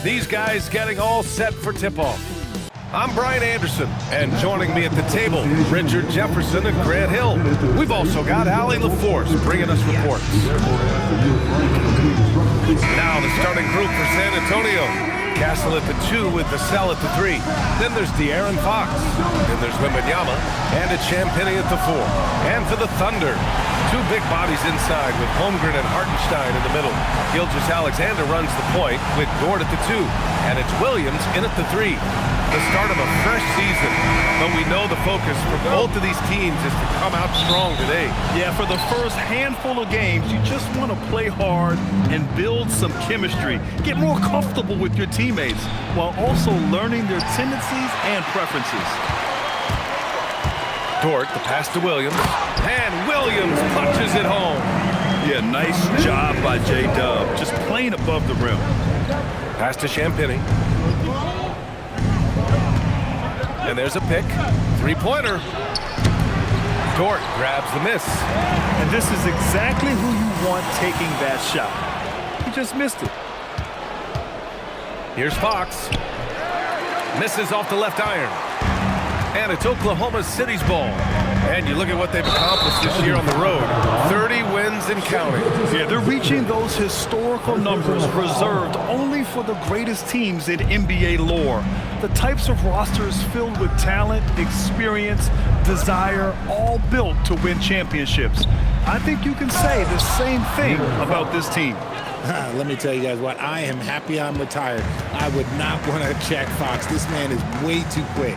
These guys getting all set for tip-off. I'm Brian Anderson, and joining me at the table, Richard Jefferson and Grant Hill. We've also got Allie LaForce bringing us reports. Now the starting group for San Antonio. Castle at the 2 with Vassell at the 3. Then there's De'Aaron Fox. Then there's Wembanyama and it's Champagnie at the 4. And for the Thunder, 2 big bodies inside with Holmgren and Hartenstein in the middle. Gilgeous-Alexander runs the point with Dort at the 2. And it's Williams in at the 3. The start of a fresh season, but we know the focus for both of these teams is to come out strong today. Yeah, for the first handful of games, you just want to play hard and build some chemistry. Get more comfortable with your teammates while also learning their tendencies and preferences. Dort, the pass to Williams, and Williams punches it home. Yeah, nice job by J-Dub, just playing above the rim. Pass to Champagnie. And there's a pick. 3-pointer. Dort grabs the miss. And this is exactly who you want taking that shot. He just missed it. Here's Fox. Misses off the left iron. And it's Oklahoma City's ball. And you look at what they've accomplished this year on the road. 30 wins and counting. Yeah, they're reaching those historical numbers reserved only for the greatest teams in NBA lore. The types of rosters filled with talent, experience, desire, all built to win championships. I think you can say the same thing about this team. Let me tell you guys what, I am happy I'm retired. I would not want to check Fox. This man is way too quick.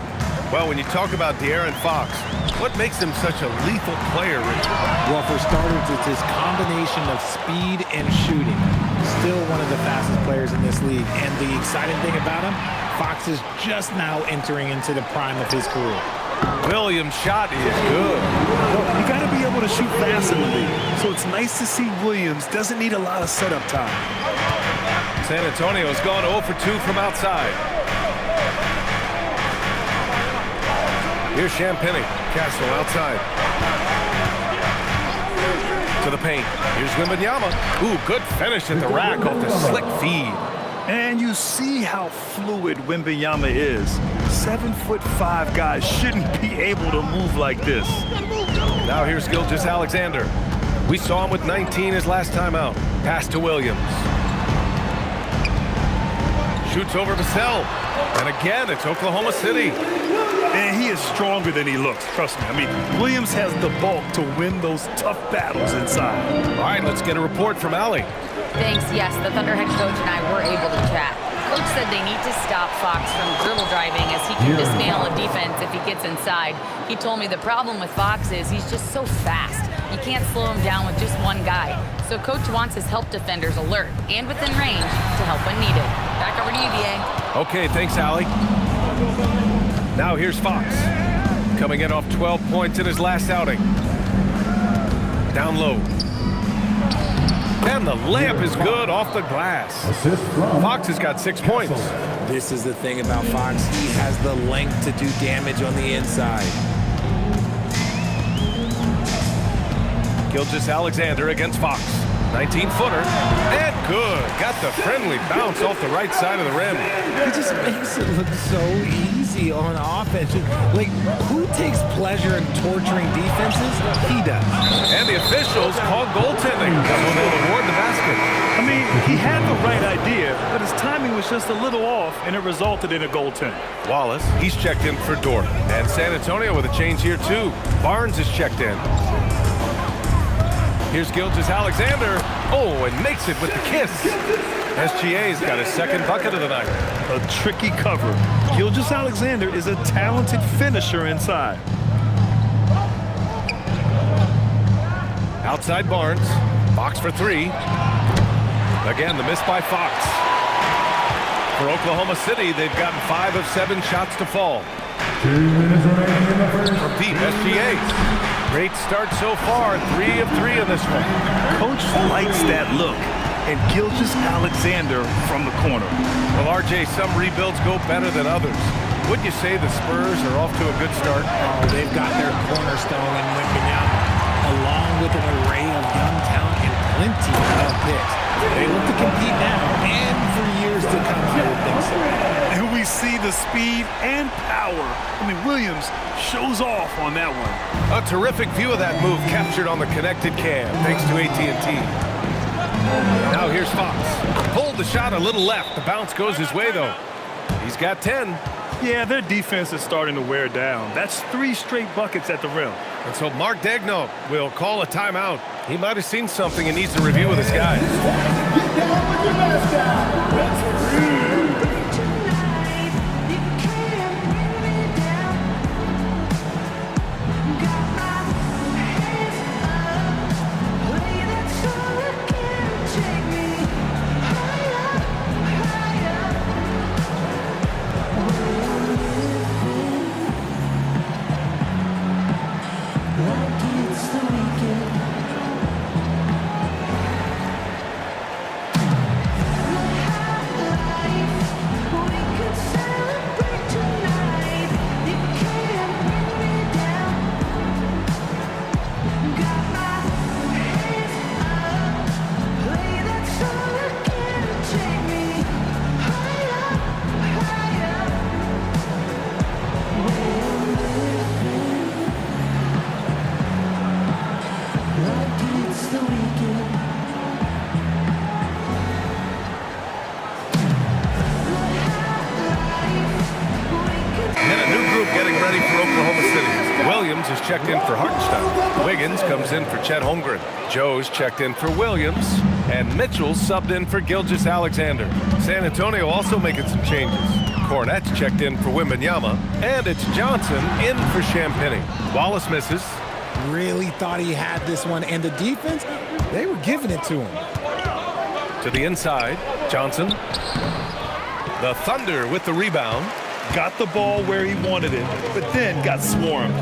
Well, when you talk about De'Aaron Fox, what makes him such a lethal player, Richard? Well, for starters, it's his combination of speed and shooting. Still one of the fastest players in this league. And the exciting thing about him, Fox is just now entering into the prime of his career. Williams' shot is good. Well, you got to be able to shoot fast in the league. So it's nice to see Williams doesn't need a lot of setup time. San Antonio's gone 0 for 2 from outside. Here's Champagnie. Castle outside. To the paint. Here's Wembanyama. Ooh, good finish at the rack off the slick feed. And you see how fluid Wembanyama is. 7'5" guys shouldn't be able to move like this. Now here's Gilgeous-Alexander. We saw him with 19 his last time out. Pass to Williams. Shoots over Vassell. And again, it's Oklahoma City. And he is stronger than he looks, trust me. I mean, Williams has the bulk to win those tough battles inside. All right, let's get a report from Allie. Thanks, yes, the Thunder head coach and I were able to chat. Coach said they need to stop Fox from dribble driving as he can dismantle a defense if he gets inside. He told me the problem with Fox is he's just so fast. You can't slow him down with just one guy. So coach wants his help defenders alert and within range to help when needed. Back over to you, DA. Okay, thanks, Allie. Now here's Fox. Coming in off 12 points in his last outing. Down low. And the layup is good off the glass. Fox has got 6 points. This is the thing about Fox. He has the length to do damage on the inside. Gilgeous-Alexander against Fox. 19-footer. And good. Got the friendly bounce off the right side of the rim. It just makes it look so easy on offense. Like, who takes pleasure in torturing defenses? He does. And the officials called goaltending. So they'll award the basket. I mean, he had the right idea, but his timing was just a little off, and it resulted in a goaltend. Wallace, he's checked in for Dort. And San Antonio with a change here, too. Barnes is checked in. Here's Gilgeous-Alexander. Oh, and makes it with the kiss. SGA's got his second bucket of the night. A tricky cover. Gilgeous-Alexander is a talented finisher inside. Outside Barnes. Fox for 3. Again, the miss by Fox. For Oklahoma City, they've gotten 5 of 7 shots to fall. 2 minutes remaining in the first. From deep, SGA. Great start so far, 3 of 3 in this one. Coach likes that look, and Gilgeous-Alexander from the corner. Well, RJ, some rebuilds go better than others. Wouldn't you say the Spurs are off to a good start? Oh, they've got their cornerstone in Wembanyama, along with an array of young talent and plenty of picks. They look to compete now and for years to come, I would see the speed and power. I mean, Williams shows off on that one. A terrific view of that move captured on the connected cam, thanks to AT&T. Now here's Fox. Pulled the shot a little left. The bounce goes his way, though. He's got 10. Yeah, their defense is starting to wear down. That's 3 straight buckets at the rim. And so Mark Daigneault will call a timeout. He might have seen something and needs to review with his guys. Get down with your mask down. That's Is checked in for Hartenstein. Wiggins comes in for Chet Holmgren. Joe's checked in for Williams. And Mitchell subbed in for Gilgeous-Alexander. San Antonio also making some changes. Cornette's checked in for Wembanyama. And it's Johnson in for Champagnie. Wallace misses. Really thought he had this one. And the defense, they were giving it to him. To the inside, Johnson. The Thunder with the rebound. Got the ball where he wanted it, but then got swarmed.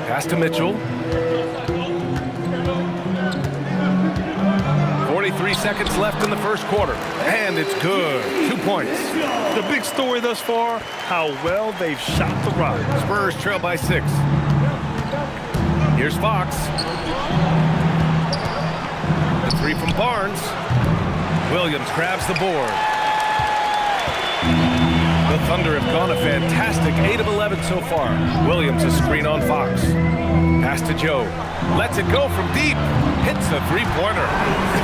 Pass to Mitchell. 43 seconds left in the first quarter. And it's good. 2 points. The big story thus far, how well they've shot the rock. Spurs trail by 6. Here's Fox. The 3 from Barnes. Williams grabs the board. The Thunder have gone a fantastic 8 of 11 so far. Williams a screen on Fox. Pass to Joe. Lets it go from deep. Hits a three-pointer.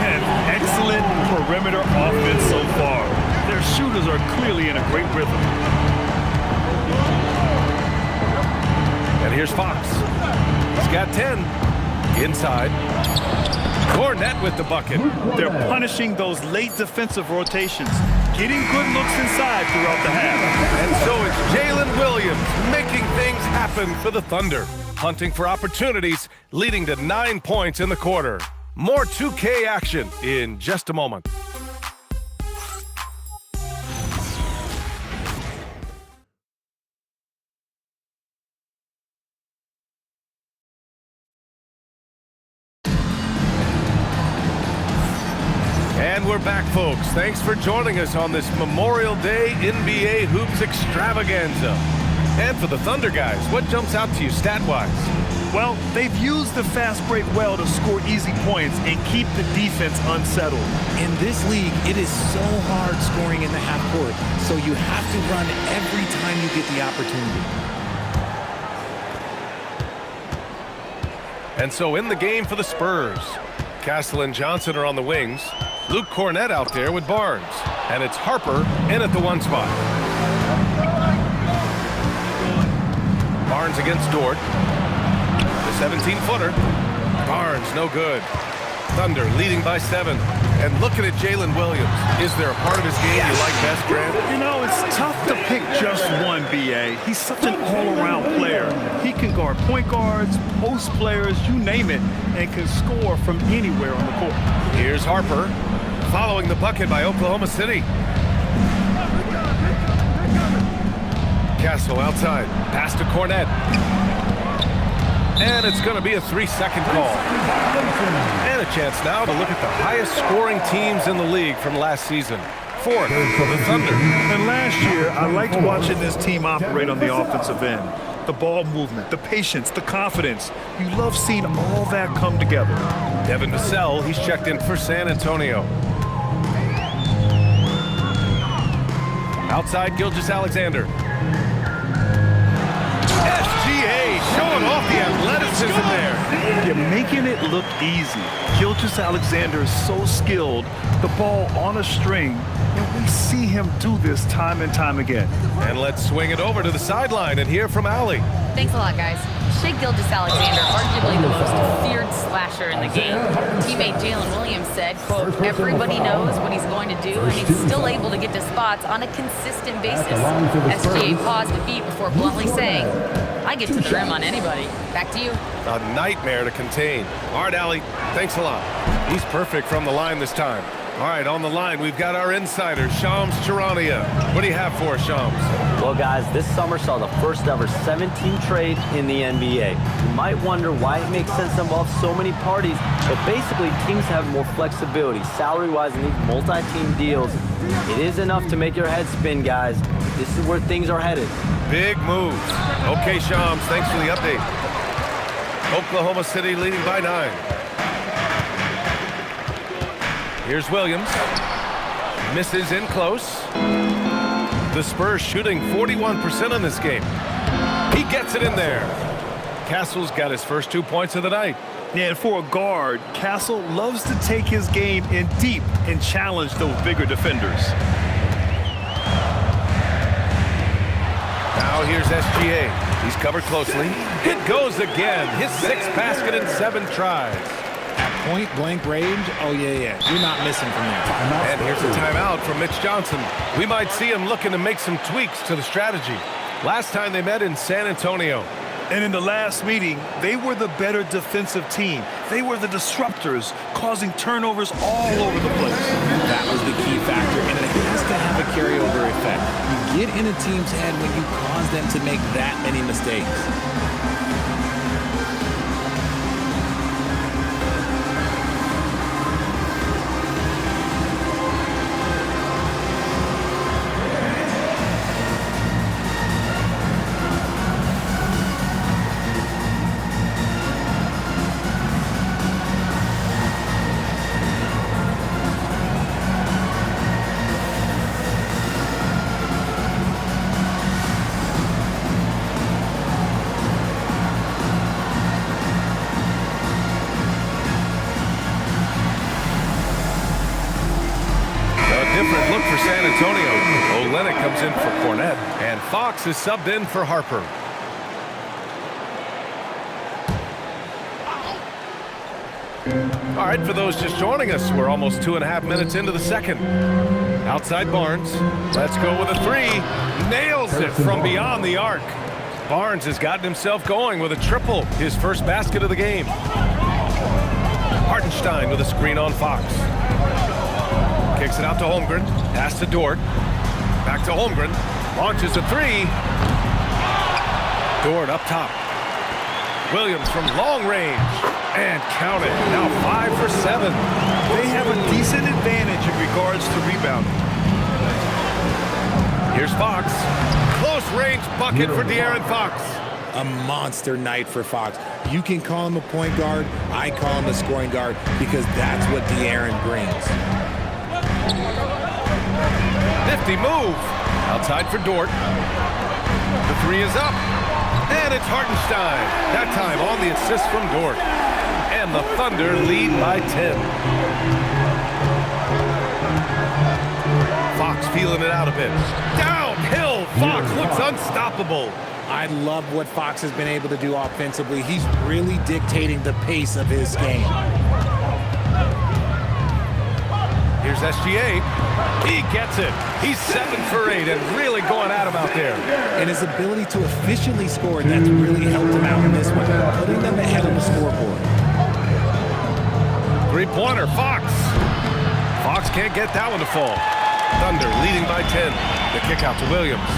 An excellent perimeter offense so far. Their shooters are clearly in a great rhythm. And here's Fox. He's got 10. Inside. Cornette with the bucket. They're punishing those late defensive rotations, getting good looks inside throughout the half. And so it's Jalen Williams making things happen for the Thunder. Hunting for opportunities, leading to 9 points in the quarter. More 2K action in just a moment. And we're back, folks. Thanks for joining us on this Memorial Day NBA Hoops Extravaganza. And for the Thunder guys, what jumps out to you stat-wise? Well, they've used the fast break well to score easy points and keep the defense unsettled. In this league, it is so hard scoring in the half court, so you have to run every time you get the opportunity. And so in the game for the Spurs, Castle and Johnson are on the wings. Luke Cornette out there with Barnes. And it's Harper in at the 1 spot. Barnes against Dort. The 17-footer. Barnes, no good. Thunder leading by 7. And looking at Jalen Williams. Is there a part of his game you like best, Grant? You know, it's tough to pick just one, B.A. He's such an all-around player. He can guard point guards, post players, you name it, and can score from anywhere on the court. Here's Harper, following the bucket by Oklahoma City. Castle outside, pass to Cornette. And it's going to be a 3-second call. And a chance now to look at the highest scoring teams in the league from last season. 4th for the Thunder. And last year, I liked watching this team operate on the offensive end. The ball movement, the patience, the confidence. You love seeing all that come together. Devin Vassell, he's checked in for San Antonio. Outside, Gilgeous-Alexander. SGA showing off the athleticism there. You're making it look easy. Gilgeous-Alexander is so skilled. The ball on a string, and we see him do this time and time again. And let's swing it over to the sideline and hear from Allie. Thanks a lot, guys. Shea Gilgeous-Alexander, arguably the most feared slasher in the game. Teammate Jalen Williams said, quote, everybody knows what he's going to do, and he's still able to get to spots on a consistent basis. SGA paused a beat before bluntly saying, I get to the rim on anybody. Back to you. A nightmare to contain. All right, Allie, thanks a lot. He's perfect from the line this time. All right, on the line, we've got our insider, Shams Charania. What do you have for us, Shams? Well, guys, this summer saw the first ever 17 trade in the NBA. You might wonder why it makes sense to involve so many parties, but basically teams have more flexibility salary-wise in these multi-team deals. It is enough to make your head spin, guys. This is where things are headed. Big moves. Okay, Shams, thanks for the update. Oklahoma City leading by 9. Here's Williams. Misses in close. The Spurs shooting 41% in this game. He gets it in there. Castle's got his first 2 points of the night. Yeah, and for a guard, Castle loves to take his game in deep and challenge those bigger defenders. Now here's SGA. He's covered closely. It goes again. His 6th basket in 7 tries. Point-blank range, oh, yeah. You're not missing from there. And here's a timeout from Mitch Johnson. We might see him looking to make some tweaks to the strategy. Last time they met in San Antonio. And in the last meeting, they were the better defensive team. They were the disruptors, causing turnovers all over the place. That was the key factor, and it has to have a carryover effect. You get in a team's head when you cause them to make that many mistakes. Different look for San Antonio. Olynyk comes in for Cornette, and Fox is subbed in for Harper. All right, for those just joining us, we're almost 2.5 minutes into the second. Outside Barnes. Let's go with a 3. Nails it from beyond the arc. Barnes has gotten himself going with a triple, his first basket of the game. Hartenstein with a screen on Fox. Kicks it out to Holmgren. Pass to Dort. Back to Holmgren. Launches a 3. Dort up top. Williams from long range. And count it. Now 5 for 7. They have a decent advantage in regards to rebounding. Here's Fox. Close range bucket for De'Aaron Fox. A monster night for Fox. You can call him a point guard. I call him a scoring guard because that's what De'Aaron brings. 50 move. Outside for Dort. The 3 is up. And it's Hartenstein. That time on the assist from Dort. And the Thunder lead by 10. Fox feeling it out a bit. Downhill. Fox looks unstoppable. I love what Fox has been able to do offensively. He's really dictating the pace of his game. Here's SGA. He gets it. He's 7 for 8 and really going at him out there. And his ability to efficiently score, that's really helped him out in this one, putting them ahead on the scoreboard. 3-pointer, Fox. Fox can't get that one to fall. Thunder leading by 10. The kick out to Williams.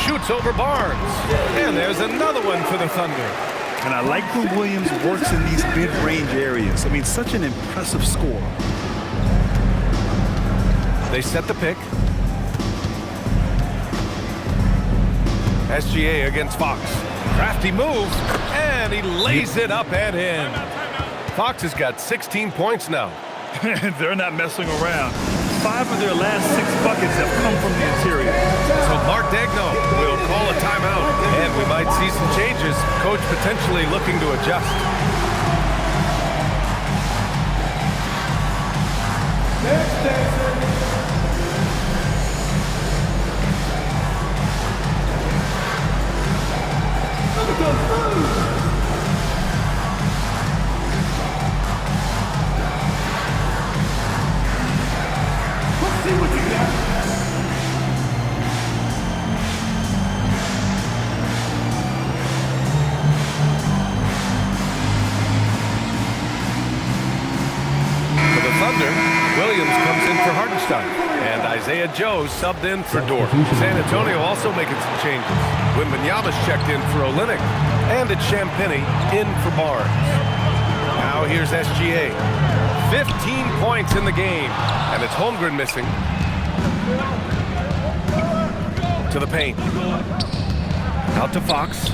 Shoots over Barnes. And there's another one for the Thunder. And I like when Williams works in these mid-range areas. I mean, such an impressive score. They set the pick. SGA against Fox. Crafty move, and he lays it up and in. Fox has got 16 points now. They're not messing around. 5 of their last 6 buckets have come from the interior. So Mark Daigneault will call a timeout, and we might see some changes. Coach potentially looking to adjust. Next dancer. Let's see what you got. For the Thunder, Williams comes in for Hartenstein, and Isaiah Joe subbed in for Dort. San Antonio also making some changes. Wembanyama's checked in for Olynyk, and it's Champagnie in for Barnes. Now here's SGA. 15 points in the game, and it's Holmgren missing. To the paint. Out to Fox.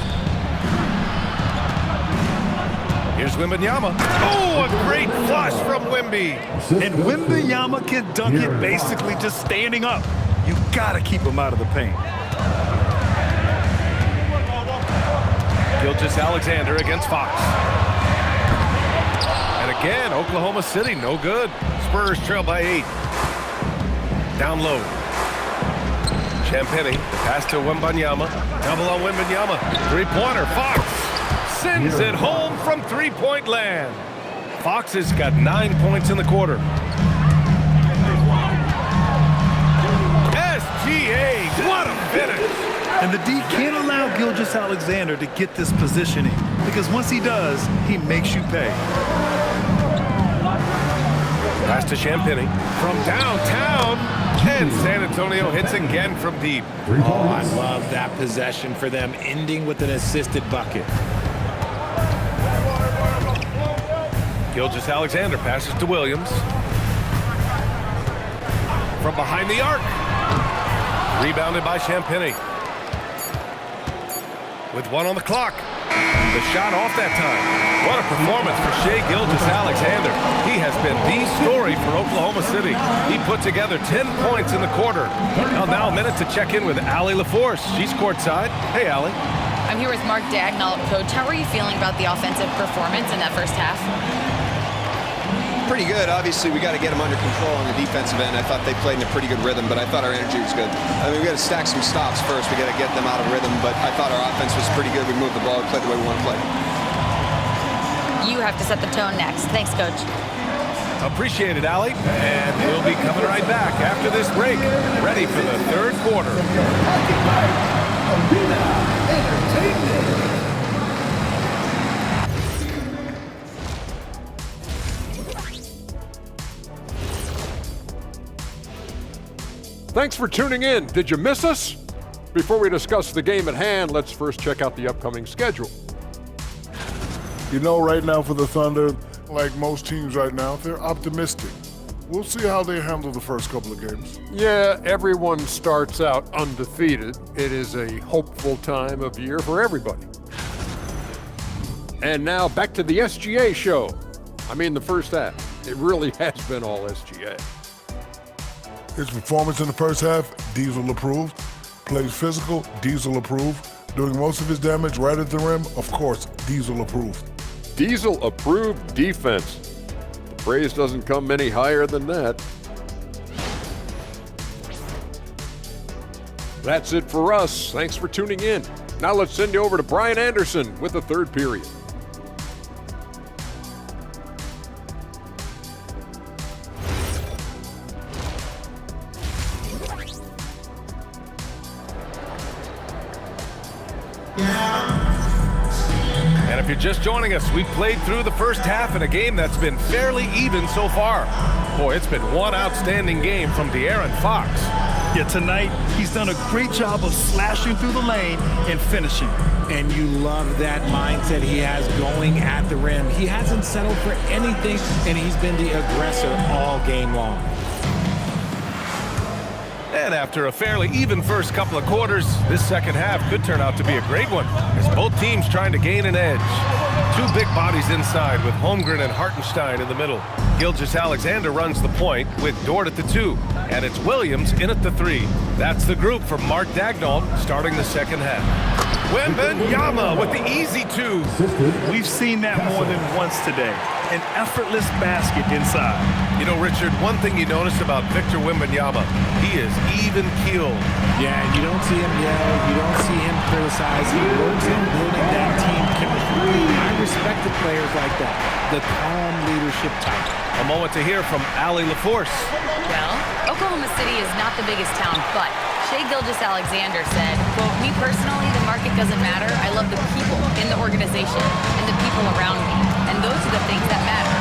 Here's Wembanyama. Oh, a great flush from Wemby. And Wembanyama can dunk it basically just standing up. You gotta keep him out of the paint. Gilgeous-Alexander against Fox. And again, Oklahoma City, no good. Spurs trail by 8. Down low. Champagnie, pass to Wembanyama. Double on Wembanyama. Three-pointer, Fox sends it home from three-point land. Fox has got 9 points in the quarter. SGA, what a finish. And the D can't allow Gilgeous-Alexander to get this positioning, because once he does, he makes you pay. Pass to Champagnie from downtown, and San Antonio hits again from deep. Oh, I love that possession for them, ending with an assisted bucket. Gilgeous-Alexander passes to Williams. From behind the arc. Rebounded by Champagnie. With 1 on the clock. The shot off that time. What a performance for Shai Gilgeous-Alexander. He has been the story for Oklahoma City. He put together 10 points in the quarter. Well, now a minute to check in with Allie LaForce. She's courtside. Hey, Allie. I'm here with Mark Daigneault. Coach, how are you feeling about the offensive performance in that first half? Pretty good. Obviously, we got to get them under control on the defensive end. I thought they played in a pretty good rhythm, but I thought our energy was good. I mean, we got to stack some stops first. We got to get them out of rhythm, but I thought our offense was pretty good. We moved the ball, played the way we want to play. You have to set the tone next. Thanks, Coach. Appreciate it, Allie. And we'll be coming right back after this break, ready for the third quarter. Arena Entertainment. Thanks for tuning in. Did you miss us? Before we discuss the game at hand, let's first check out the upcoming schedule. You know, right now for the Thunder, like most teams right now, they're optimistic. We'll see how they handle the first couple of games. Yeah, everyone starts out undefeated. It is a hopeful time of year for everybody. And now back to the SGA show. I mean, the first half. It really has been all SGA. His performance in the first half, Diesel approved. Plays physical, Diesel approved. Doing most of his damage right at the rim, of course, Diesel approved. Diesel approved defense. The praise doesn't come any higher than that. That's it for us. Thanks for tuning in. Now let's send you over to Brian Anderson with the third period. And if you're just joining us, we've played through the first half in a game that's been fairly even so far. Boy, it's been one outstanding game from De'Aaron Fox. Yeah, tonight, he's done a great job of slashing through the lane and finishing. And you love that mindset he has going at the rim. He hasn't settled for anything, and he's been the aggressor all game long. And after a fairly even first couple of quarters, this second half could turn out to be a great one, as both teams trying to gain an edge. Two big bodies inside with Holmgren and Hartenstein in the middle. Gilgeous-Alexander runs the point with Dort at the 2, and it's Williams in at the 3. That's the group for Mark Daigneault starting the second half. Wembanyama with the easy 2. We've seen that more than once today. An effortless basket inside. You know, Richard, one thing you notice about Victor Wembanyama, he is even-keeled. Yeah, you don't see him yell. You don't see him criticize. He works in building that team chemistry. I respected players like that. The calm leadership type. A moment to hear from Allie LaForce. Well, Oklahoma City is not the biggest town, but Shai Gilgeous-Alexander said, quote, "Me personally, the market doesn't matter. I love the people in the organization and the people around me. And those are the things that matter.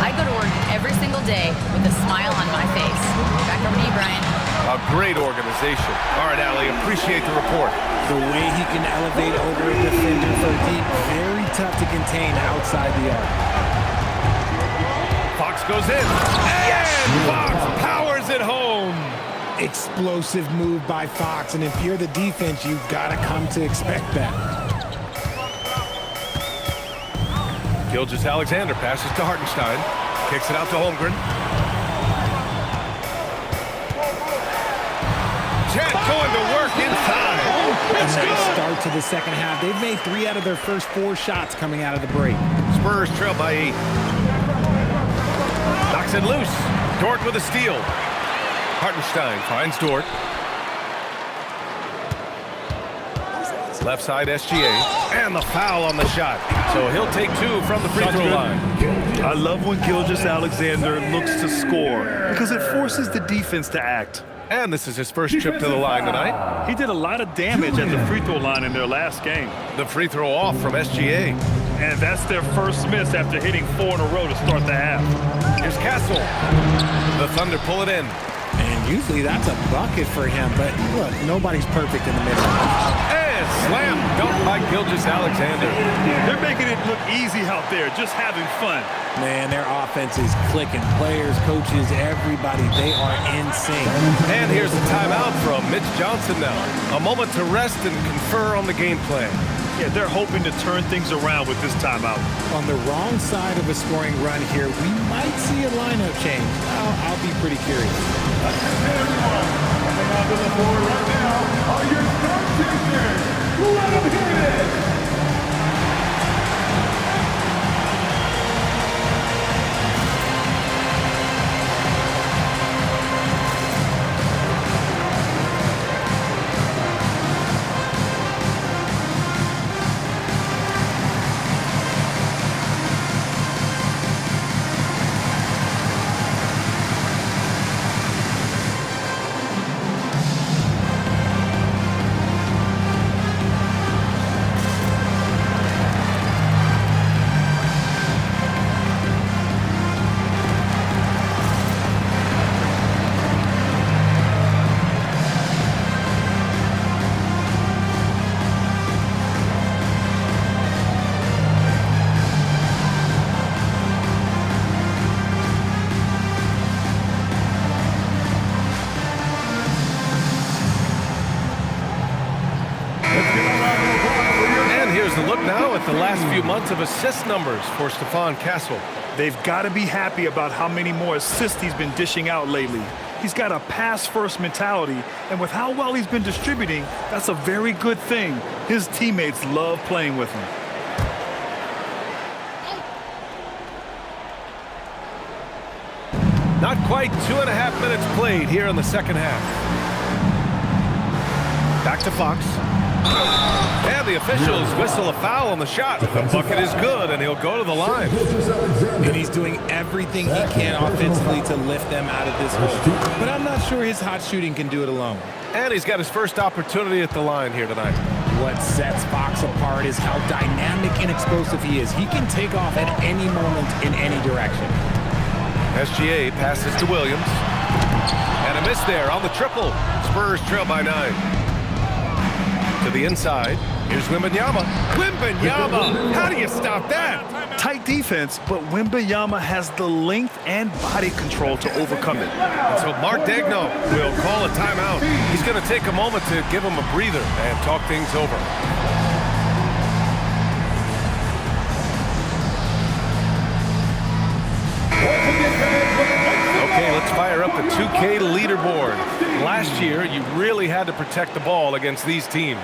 I go to work every single day with a smile on my face." Back over to you, Brian. A great organization. All right, Allie, appreciate the report. The way he can elevate over a defender from deep, very tough to contain outside the arc. Fox goes in, and Fox powers it home. Explosive move by Fox, and if you're the defense, you've got to come to expect that. Gilgeous-Alexander passes to Hartenstein, kicks it out to Holmgren. Jet going to work inside. A nice start to the second half. They've made 3 out of their first 4 shots coming out of the break. Spurs trail by 8. Knocks it loose. Dort with a steal. Hartenstein finds Dort. Left side SGA. And the foul on the shot. So he'll take 2 from the free throw line. I love when Gilgeous-Alexander looks to score because it forces the defense to act. And this is his first trip to the line tonight. He did a lot of damage at the free throw line in their last game. The free throw off from SGA. And that's their first miss after hitting 4 in a row to start the half. Here's Castle. The Thunder pull it in. And usually that's a bucket for him, but look, nobody's perfect in the middle. And slam dunk by Gilgeous-Alexander. They're making it look easy out there, just having fun. Man, their offense is clicking. Players, coaches, everybody, they are in sync. And here's a timeout from Mitch Johnson now. A moment to rest and confer on the game plan. Yeah, they're hoping to turn things around with this timeout. On the wrong side of a scoring run here, we might see a lineup change. I'll be pretty curious. Coming onto the board right now are your substitutions. Let them hit it. The last few months of assist numbers for Stephon Castle. They've got to be happy about how many more assists he's been dishing out lately. He's got a pass-first mentality, and with how well he's been distributing, that's a very good thing. His teammates love playing with him. Not quite 2.5 minutes played here in the second half. Back to Fox. And the officials whistle a foul on the shot. The bucket is good, and he'll go to the line. And he's doing everything he can offensively to lift them out of this hole. But I'm not sure his hot shooting can do it alone. And he's got his first opportunity at the line here tonight. What sets Fox apart is how dynamic and explosive he is. He can take off at any moment in any direction. SGA passes to Williams. And a miss there on the triple. Spurs trail by 9. To the inside. Here's Wembanyama. Wembanyama! How do you stop that? Tight defense, but Wembanyama has the length and body control to overcome it. And so Mark Daigneault will call a timeout. He's going to take a moment to give him a breather and talk things over. Okay, let's fire up the 2K leaderboard. Last year, you really had to protect the ball against these teams.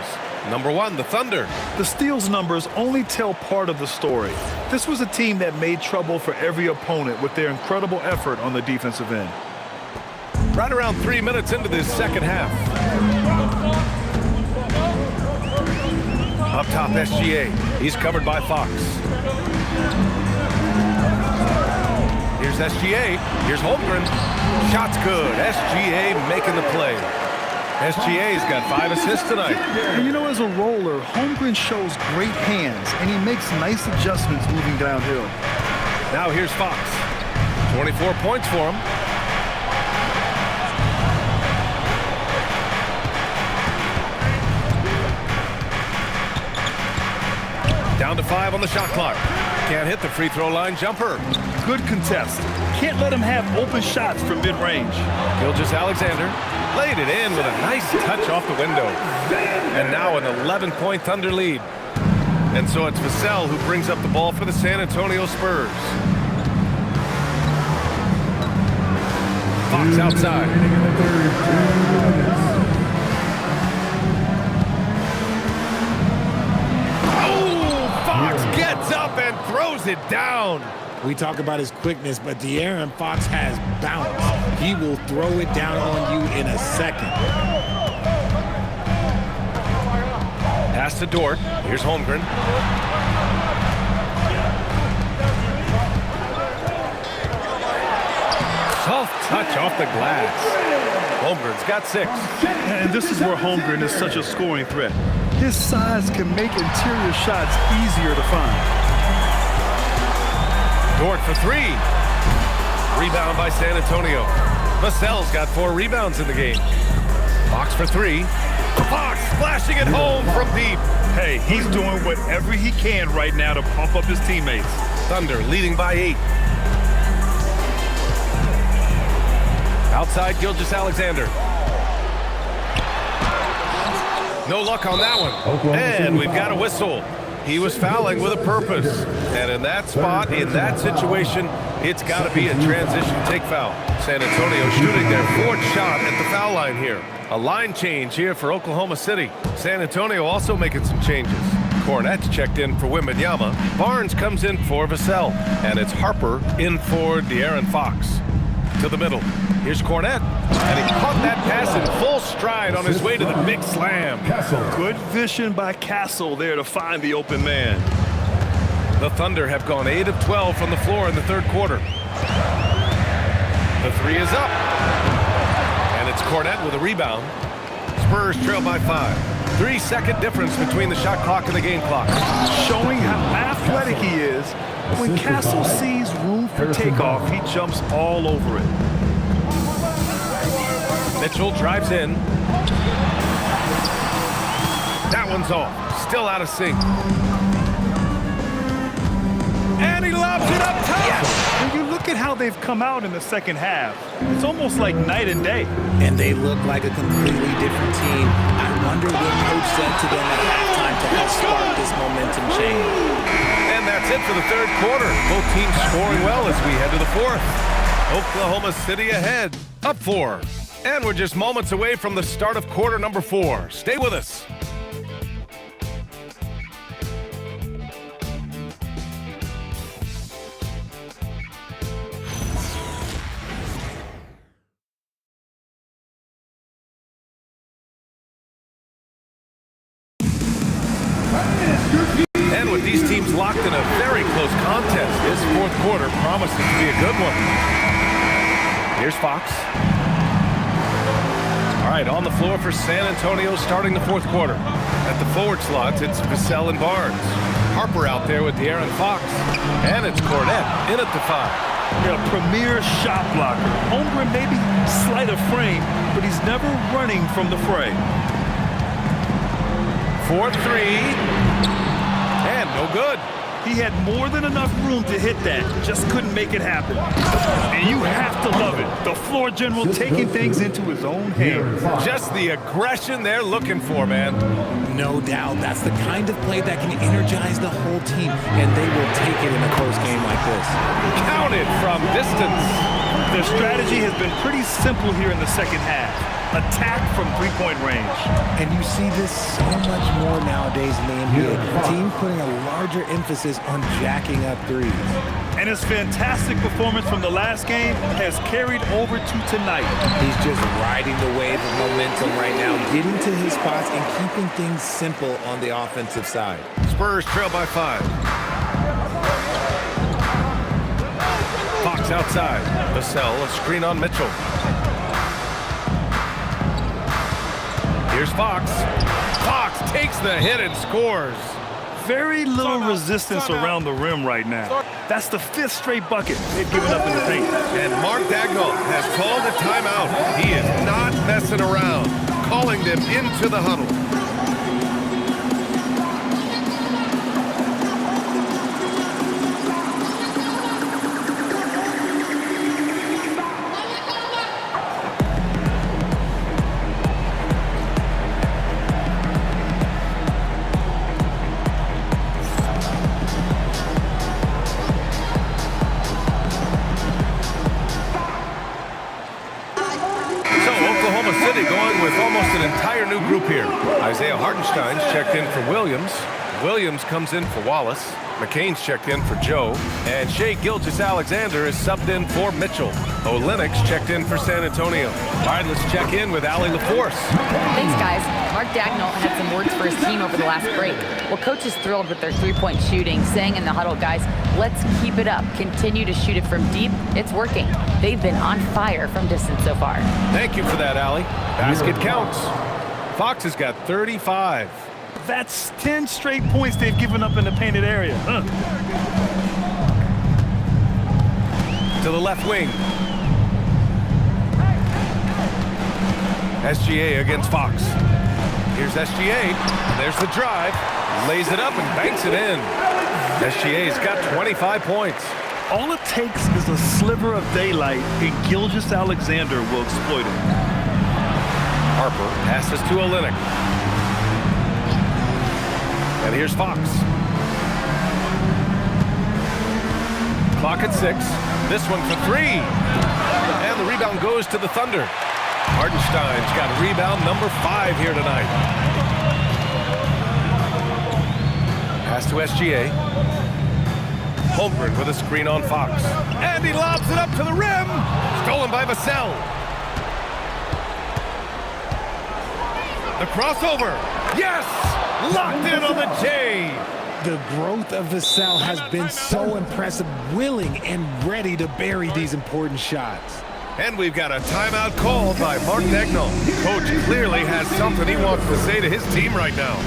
Number 1, the Thunder. The steals numbers only tell part of the story. This was a team that made trouble for every opponent with their incredible effort on the defensive end. Right around 3 minutes into this second half. Up top, SGA. He's covered by Fox. Here's SGA. Here's Holmgren. Shot's good. SGA making the play. SGA's got 5 assists tonight. And you know, as a roller, Holmgren shows great hands, and he makes nice adjustments moving downhill. Now here's Fox. 24 points for him. Down to 5 on the shot clock. Can't hit the free throw line jumper. Good contest. Can't let him have open shots from mid-range. Gilgeous-Alexander laid it in with a nice touch off the window. And now an 11-point Thunder lead. And so it's Vassell who brings up the ball for the San Antonio Spurs. Fox outside. Gets up and throws it down. We talk about his quickness, but De'Aaron Fox has bounce. He will throw it down on you in a second. Pass to Dort. Here's Holmgren. Soft touch off the glass. Holmgren's got 6. And this is where Holmgren is such a scoring threat. His size can make interior shots easier to find. Dort for 3. Rebound by San Antonio. Vassell's got 4 rebounds in the game. Fox for 3. Fox splashing it home from deep. Hey, he's doing whatever he can right now to pump up his teammates. Thunder leading by 8. Outside Gilgeous-Alexander. No luck on that one. And we've got a whistle. He was fouling with a purpose. And in that spot, in that situation, it's got to be a transition take foul. San Antonio shooting their 4th shot at the foul line here. A line change here for Oklahoma City. San Antonio also making some changes. Cornette's checked in for Wembanyama. Barnes comes in for Vassell. And it's Harper in for De'Aaron Fox. To the middle. Here's Cornette. And he caught that pass in full stride on his way to the big slam. Good vision by Castle there to find the open man. The Thunder have gone 8 of 12 from the floor in the 3rd quarter. The 3 is up. And it's Cornette with a rebound. Spurs trail by 5. 3-second difference between the shot clock and the game clock. Showing how athletic he is. When Castle sees room for takeoff, he jumps all over it. Mitchell drives in. That one's off. Still out of sync. And he lobs it up top. Yes. When you look at how they've come out in the second half, it's almost like night and day. And they look like a completely different team. I wonder what coach said to them at halftime to help spark this momentum change. And that's it for the 3rd quarter. Both teams scoring well as we head to the 4th. Oklahoma City ahead, up 4. And we're just moments away from the start of quarter number 4. Stay with us. And with these teams locked in a very close contest, this 4th quarter promises to be a good one. Here's Fox. All right, on the floor for San Antonio starting the 4th quarter. At the forward slots, it's Vassell and Barnes. Harper out there with De'Aaron Fox. And it's Cornette in at the 5. A premier shot blocker. Holmgren maybe slight of frame, but he's never running from the fray. for three. And no good. He had more than enough room to hit that, just couldn't make it happen. And you have to love it. The floor general taking things into his own hands. Just the aggression they're looking for, man. No doubt. That's the kind of play that can energize the whole team, and they will take it in a close game like this. Counted from distance. Their strategy has been pretty simple here in the second half. Attack from three-point range. And you see this so much more nowadays in the NBA. Teams putting a larger emphasis on jacking up threes. And his fantastic performance from the last game has carried over to tonight. He's just riding the wave of momentum right now, getting to his spots and keeping things simple on the offensive side. Spurs trail by 5. Fox outside. Vassell, a screen on Mitchell. Here's Fox. Fox takes the hit and scores. Very little resistance around the rim right now. That's the 5th straight bucket they've given up in the paint. And Mark Dagnall has called a timeout. He is not messing around, calling them into the huddle. Isaiah Hartenstein's checked in for Williams. Williams comes in for Wallace. McCain's checked in for Joe. And Shai Gilgeous-Alexander is subbed in for Mitchell. Olynyk's checked in for San Antonio. All right, let's check in with Allie LaForce. Thanks, guys. Mark Dagnall had some words for his team over the last break. Well, coach is thrilled with their three-point shooting, saying in the huddle, guys, let's keep it up. Continue to shoot it from deep. It's working. They've been on fire from distance so far. Thank you for that, Allie. Basket counts. Fox has got 35. That's 10 straight points they've given up in the painted area. To the left wing. SGA against Fox. Here's SGA. There's the drive. Lays it up and banks it in. SGA's got 25 points. All it takes is a sliver of daylight, and Gilgeous-Alexander will exploit it. Harper passes to Olynyk. And here's Fox. Clock at 6. This one for 3. And the rebound goes to the Thunder. Hartenstein's got rebound number 5 here tonight. Pass to SGA. Holmgren with a screen on Fox. And he lobs it up to the rim. Stolen by Vassell. The crossover. Yes! Locked in on the J. The growth of Vassell has been so impressive, willing and ready to bury these important shots. And we've got a timeout called by Mark Dagnall. Coach clearly has something he wants to say to his team right now.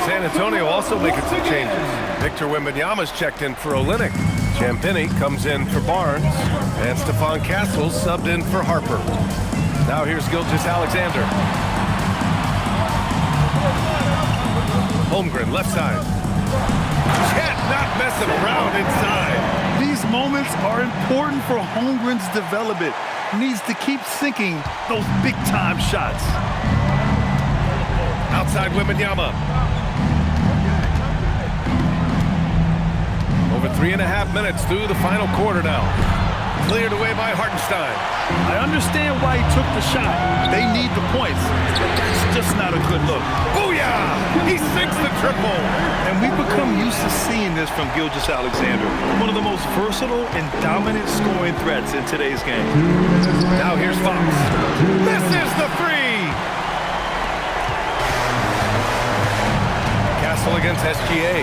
San Antonio also making some changes. Victor Wembanyama's checked in for Olynyk. Champagnie comes in for Barnes. And Stephon Castle's subbed in for Harper. Now here's Gilgeous-Alexander. Holmgren, left side. Chet not messing around inside. These moments are important for Holmgren's development. Needs to keep sinking those big-time shots. Outside Wembanyama. Over 3.5 minutes through the final quarter now. Cleared away by Hartenstein. I understand why he took the shot. They need the points, but that's just not a good look. Booyah! He sinks the triple. And we've become used to seeing this from Gilgeous-Alexander, one of the most versatile and dominant scoring threats in today's game. Now here's Fox. Misses the three. Castle against SGA.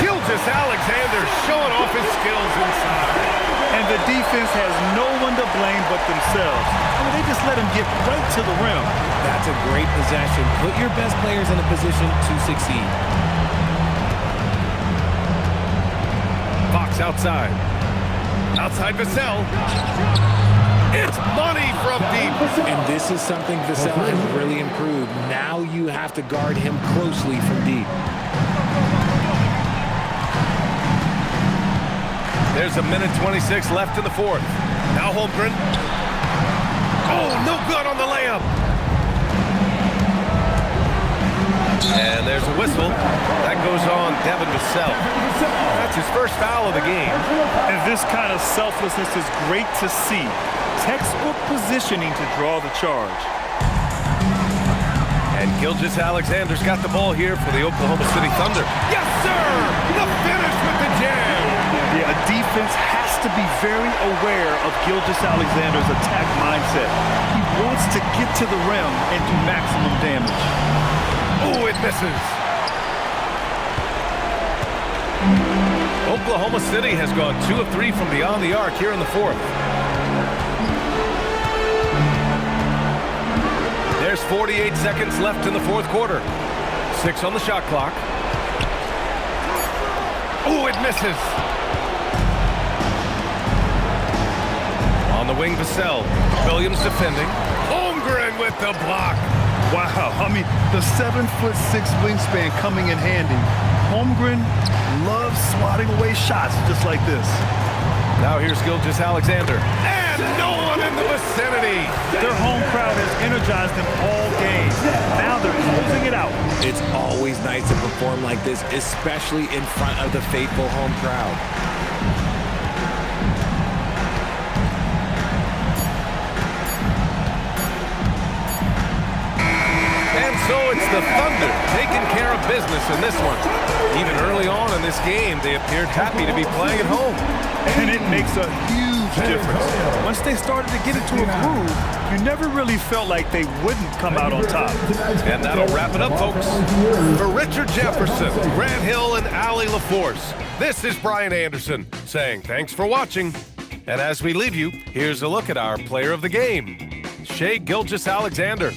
Gilgeous-Alexander showing off his skills inside. And the defense has no one to blame but themselves. I mean, they just let him get right to the rim. That's a great possession. Put your best players in a position to succeed. Fox outside. Outside Vassell. It's money from deep. And this is something Vassell has really improved. Now you have to guard him closely from deep. There's a minute 26 left in the fourth. Now Holmgren. Oh, no good on the layup. And there's a whistle. That goes on Devin Vassell. That's his first foul of the game. And this kind of selflessness is great to see. Textbook positioning to draw the charge. And Gilgeous-Alexander's got the ball here for the Oklahoma City Thunder. Yes, sir! The finish with the jam! Yeah, a defense has to be very aware of Gilgeous-Alexander's attack mindset. He wants to get to the rim and do maximum damage. Oh, it misses. Oklahoma City has gone 2 of 3 from beyond the arc here in the fourth. There's 48 seconds left in the fourth quarter. 6 on the shot clock. Oh, it misses. On the wing, Vassell. Williams defending. Holmgren with the block. Wow, I mean, the 7'6" wingspan coming in handy. Holmgren loves swatting away shots just like this. Now here's Gilgeous-Alexander. And no one in the vicinity. Their home crowd has energized them all game. Now they're closing it out. It's always nice to perform like this, especially in front of the faithful home crowd. So it's the Thunder taking care of business in this one. Even early on in this game, they appeared happy to be playing at home. And it makes a huge difference. Once they started to get into a groove, you never really felt like they wouldn't come out on top. And that'll wrap it up, folks. For Richard Jefferson, Grant Hill, and Allie LaForce, this is Brian Anderson saying thanks for watching. And as we leave you, here's a look at our player of the game, Shai Gilgeous-Alexander.